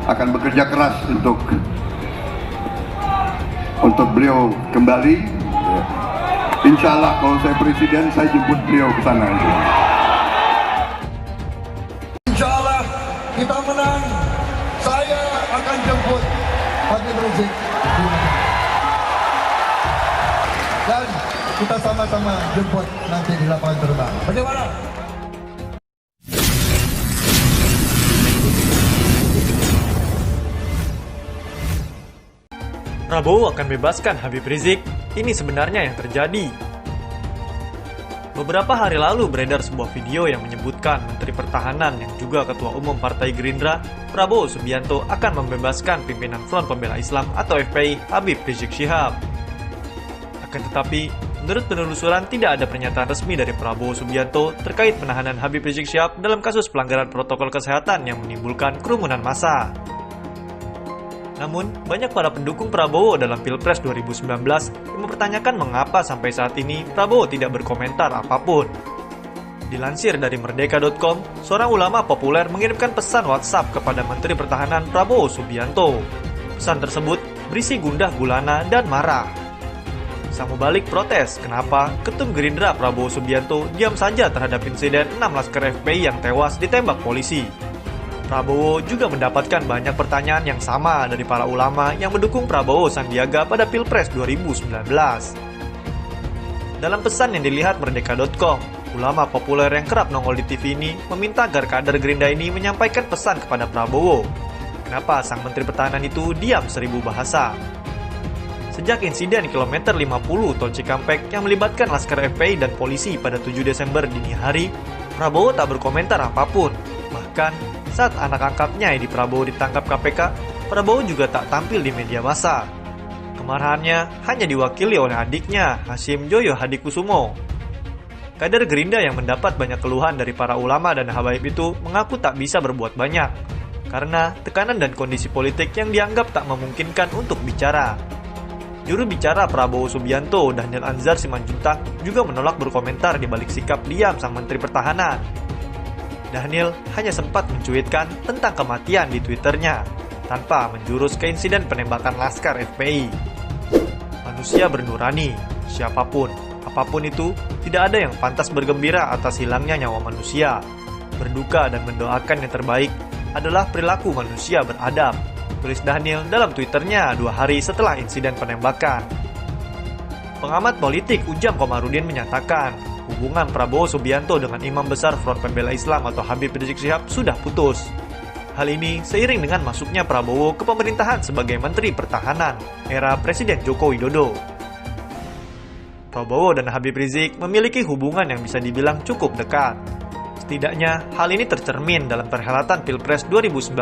akan bekerja keras untuk beliau kembali. Insya Allah kalau saya presiden, saya jemput beliau ke sana. Insya Allah kita menang. Saya akan jemput Habib Rizik dan kita sama-sama jemput nanti di lapangan terbang. Bagaimana? Prabowo akan bebaskan Habib Rizik. Ini sebenarnya yang terjadi. Beberapa hari lalu beredar sebuah video yang menyebutkan Menteri Pertahanan yang juga Ketua Umum Partai Gerindra, Prabowo Subianto akan membebaskan pimpinan Front Pembela Islam atau FPI, Habib Rizik Syihab. Akan tetapi, menurut penelusuran tidak ada pernyataan resmi dari Prabowo Subianto terkait penahanan Habib Rizik Syihab dalam kasus pelanggaran protokol kesehatan yang menimbulkan kerumunan massa. Namun, banyak para pendukung Prabowo dalam Pilpres 2019 yang mempertanyakan mengapa sampai saat ini Prabowo tidak berkomentar apapun. Dilansir dari Merdeka.com, seorang ulama populer mengirimkan pesan WhatsApp kepada Menteri Pertahanan Prabowo Subianto. Pesan tersebut berisi gundah gulana dan marah. Sang mubalik protes kenapa Ketum Gerindra Prabowo Subianto diam saja terhadap insiden 6 laskar FPI yang tewas ditembak polisi. Prabowo juga mendapatkan banyak pertanyaan yang sama dari para ulama yang mendukung Prabowo Sandiaga pada Pilpres 2019. Dalam pesan yang dilihat Merdeka.com, ulama populer yang kerap nongol di TV ini meminta agar kader Gerindra ini menyampaikan pesan kepada Prabowo. Kenapa sang Menteri Pertahanan itu diam 1000 bahasa? Sejak insiden kilometer 50 Tol Cikampek yang melibatkan laskar FPI dan polisi pada 7 Desember dini hari, Prabowo tak berkomentar apapun. Bahkan, saat anak angkatnya Edi Prabowo ditangkap KPK, Prabowo juga tak tampil di media massa. Kemarahannya hanya diwakili oleh adiknya, Hasyim Joyo Hadikusumo. Kader Gerindra yang mendapat banyak keluhan dari para ulama dan habaib itu mengaku tak bisa berbuat banyak, karena tekanan dan kondisi politik yang dianggap tak memungkinkan untuk bicara. Juru bicara Prabowo Subianto, Daniel Anzar Simanjuntak, juga menolak berkomentar di balik sikap diam sang Menteri Pertahanan. Daniel hanya sempat mencuitkan tentang kematian di Twitternya, tanpa menjurus ke insiden penembakan laskar FPI. Manusia bernurani, siapapun, apapun itu, tidak ada yang pantas bergembira atas hilangnya nyawa manusia. Berduka dan mendoakan yang terbaik adalah perilaku manusia beradab, tulis Daniel dalam Twitternya 2 hari setelah insiden penembakan. Pengamat politik Ujang Komarudin menyatakan, hubungan Prabowo Subianto dengan Imam Besar Front Pembela Islam atau Habib Rizik Syihab sudah putus. Hal ini seiring dengan masuknya Prabowo ke pemerintahan sebagai Menteri Pertahanan era Presiden Joko Widodo. Prabowo dan Habib Rizik memiliki hubungan yang bisa dibilang cukup dekat. Setidaknya hal ini tercermin dalam perhelatan Pilpres 2019,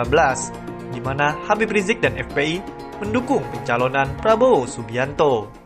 di mana Habib Rizik dan FPI mendukung pencalonan Prabowo Subianto.